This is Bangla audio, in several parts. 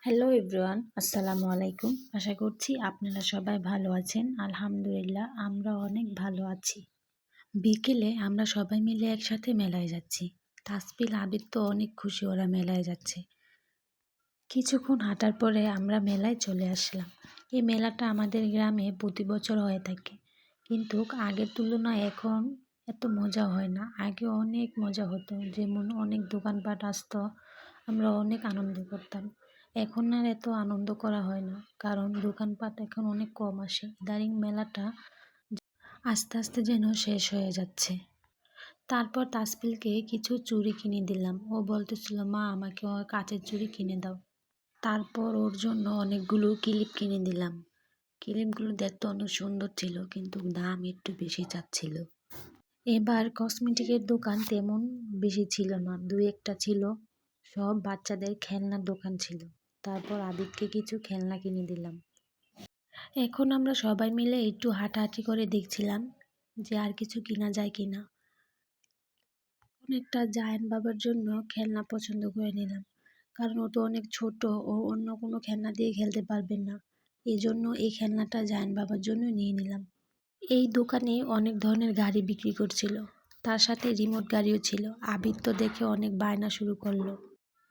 হ্যালো এভরিওয়ান, আসসালামু আলাইকুম। আশা করছি আপনারা সবাই ভালো আছেন। আলহামদুলিল্লাহ আমরা অনেক ভালো আছি। বিকেলে আমরা সবাই মিলে একসাথে মেলায় যাচ্ছি। তাসপিল আবির তো অনেক খুশি, ওরা মেলায় যাচ্ছে। কিছুক্ষণ হাঁটার পরে আমরা মেলায় চলে আসলাম। এই মেলাটা আমাদের গ্রামে প্রতি বছর হয়ে থাকে, কিন্তু আগের তুলনায় এখন এত মজা হয় না। আগে অনেক মজা হতো, যেমন অনেক দোকানপাট আসতো, আমরা অনেক আনন্দ করতাম। এখন আর এত আনন্দ করা হয় না, কারণ দোকানপাট এখন অনেক কম আসে। ইদানিং মেলাটা আস্তে আস্তে যেন শেষ হয়ে যাচ্ছে। তারপর তাসপিলকে কিছু চুড়ি কিনে দিলাম। ও বলতেছিল, মা আমাকে কাচের চুড়ি কিনে দাও। তারপর ওর জন্য অনেকগুলো ক্লিপ কিনে দিলাম। ক্লিপগুলো দেখতে অনেক সুন্দর ছিল, কিন্তু দাম একটু বেশি চাচ্ছিল। এবার কসমেটিকের দোকান তেমন বেশি ছিল না, দুই একটা ছিল। সব বাচ্চাদের খেলনার দোকান ছিল। তারপর আবিদকে কিছু খেলনা কিনে দিলাম। এখন আমরা সবাই মিলে একটু হাঁটাহাঁটি করে দেখছিলাম যে আর কিছু কিনা যায় কিনা। একটা জায়ান্ট বাবার জন্য খেলনা পছন্দ করে নিলাম, কারণ ও তো অনেক ছোট, ও অন্য কোনো খেলনা দিয়ে খেলতে পারবে না। এই জন্য এই খেলনাটা জায়ান্ট বাবার জন্য নিয়ে নিলাম। এই দোকানে অনেক ধরনের গাড়ি বিক্রি করছিল, তার সাথে রিমোট গাড়িও ছিল। আবির তো দেখে অনেক বায়না শুরু করলো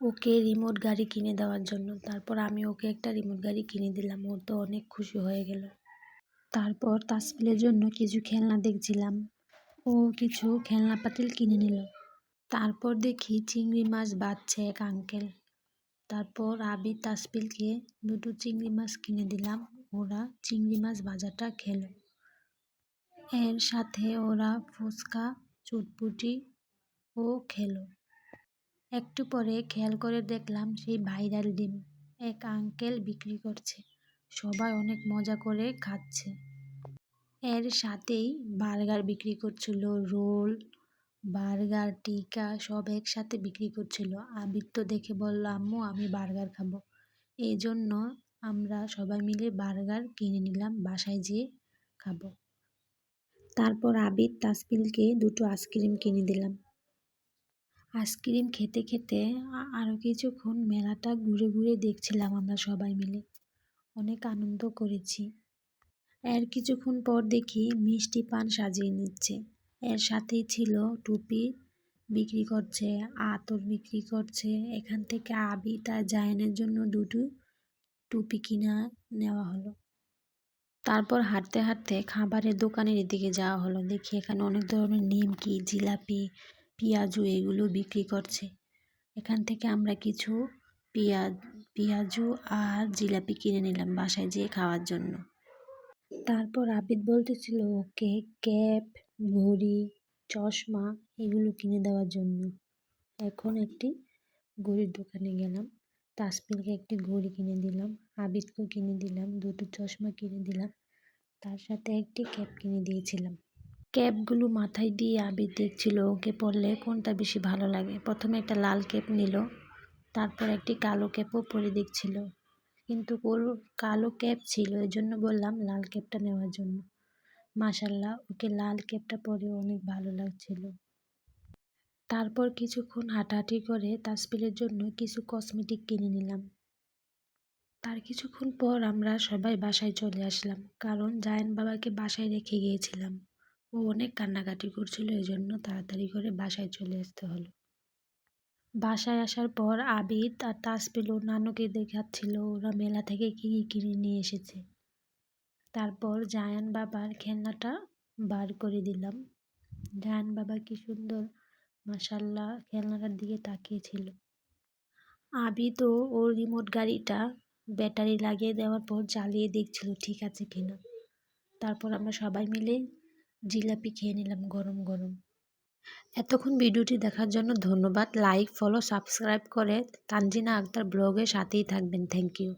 ওকে রিমোট গাড়ি কিনে দেওয়ার জন্য। তারপর আমি ওকে একটা রিমোট গাড়ি কিনে দিলাম, ও তো অনেক খুশি হয়ে গেল। তারপর তাসপিলের জন্য কিছু খেলনা দেখছিলাম, ও কিছু খেলনা পাতিল কিনে নিল। তারপর দেখি চিংড়ি মাছ বাজছে এক আঙ্কেল। তারপর আবির তাসপিলকে দুটো চিংড়ি মাছ কিনে দিলাম, ওরা চিংড়ি মাছ ভাজাটা খেলো। এর সাথে ওরা ফুচকা, চটপটি ও খেলো। একটু পরে খেয়াল করে দেখলাম সেই ভাইরাল ডিম এক আঙ্কেল বিক্রি করছে। সবাই অনেক মজা করে খাচ্ছে। এর সাথেই বার্গার বিক্রি করছিল, রোল, বার্গার, টিকা সব একসাথে বিক্রি করছিল। আবির তো দেখে বলল, আম্মু আমি বার্গার খাবো। এই জন্য আমরা সবাই মিলে বার্গার কিনে নিলাম, বাসায় যেয়ে খাবো। তারপর আবির তাসপিলকে দুটো আইসক্রিম কিনে দিলাম। আইসক্রিম খেতে খেতে আরও কিছুক্ষণ মেলাটা ঘুরে ঘুরে দেখছিলাম আমরা সবাই মিলে। অনেক আনন্দ করেছি। এর কিছুক্ষণ পর দেখি মিষ্টি পান সাজিয়ে নিচ্ছে। এর সাথেই ছিল টুপি বিক্রি করছে, আতর বিক্রি করছে। এখান থেকে আবি তার জায়ানের জন্য দুটো টুপি কিনা নেওয়া হলো। তারপর হাঁটতে হাঁটতে খাবারের দোকানের দিকে যাওয়া হলো। দেখি এখানে অনেক ধরনের নিমকি, জিলাপি, পেঁয়াজু এগুলো বিক্রি করছে। এখান থেকে আমরা কিছু পেঁয়াজু আর জিলাপি কিনে নিলাম বাসায় যেয়ে খাওয়ার জন্য। তারপর আবিদ বলতেছিল ওকে ক্যাপ, ঘড়ি, চশমা এগুলো কিনে দেওয়ার জন্য। এখন একটি ঘড়ির দোকানে গেলাম, তাসপিলকে একটি ঘড়ি কিনে দিলাম, আবিদকেও কিনে দিলাম, দুটো চশমা কিনে দিলাম, তার সাথে একটি ক্যাপ কিনে দিয়েছিলাম। ক্যাপগুলো মাথায় দিয়ে আবির দেখছিল ওকে পরলে কোনটা বেশি ভালো লাগে। প্রথমে একটা লাল ক্যাপ নিল, তারপর একটি কালো ক্যাপও পরে দেখছিল, কিন্তু ওর কালো ক্যাপ ছিল, এই জন্য বললাম লাল ক্যাপটা নেওয়ার জন্য। মাশাল্লাহ ওকে লাল ক্যাপটা পরে অনেক ভালো লাগছিল। তারপর কিছুক্ষণ হাঁটাহাঁটি করে তাসপিলের জন্য কিছু কসমেটিক কিনে নিলাম। তার কিছুক্ষণ পর আমরা সবাই বাসায় চলে আসলাম, কারণ জায়ান বাবাকে বাসায় রেখে গিয়েছিলাম। ও অনেক কান্নাকাটি করছিল, এই জন্য তাড়াতাড়ি করে বাসায় চলে আসতে হলো। বাসায় আসার পর আবিদ আর তাসপিল ওর নানুকে দেখাচ্ছিল ওরা মেলা থেকে কী কী কিনে নিয়ে এসেছে। তারপর জায়ান বাবার খেলনাটা বার করে দিলাম। জায়ান বাবা কি সুন্দর মাশাল্লাহ খেলনাটার দিকে তাকিয়েছিল। আবিদ ও ওর রিমোট গাড়িটা ব্যাটারি লাগিয়ে দেওয়ার পর চালিয়ে দেখছিল ঠিক আছে কিনা। তারপর আমরা সবাই মিলে জিলাপি খেয়ে নিলাম গরম গরম। এতক্ষণ ভিডিওটি দেখার জন্য ধন্যবাদ। লাইক, ফলো, সাবস্ক্রাইব করে তানজিনা আক্তার ব্লগের সাথেই থাকবেন। Thank you.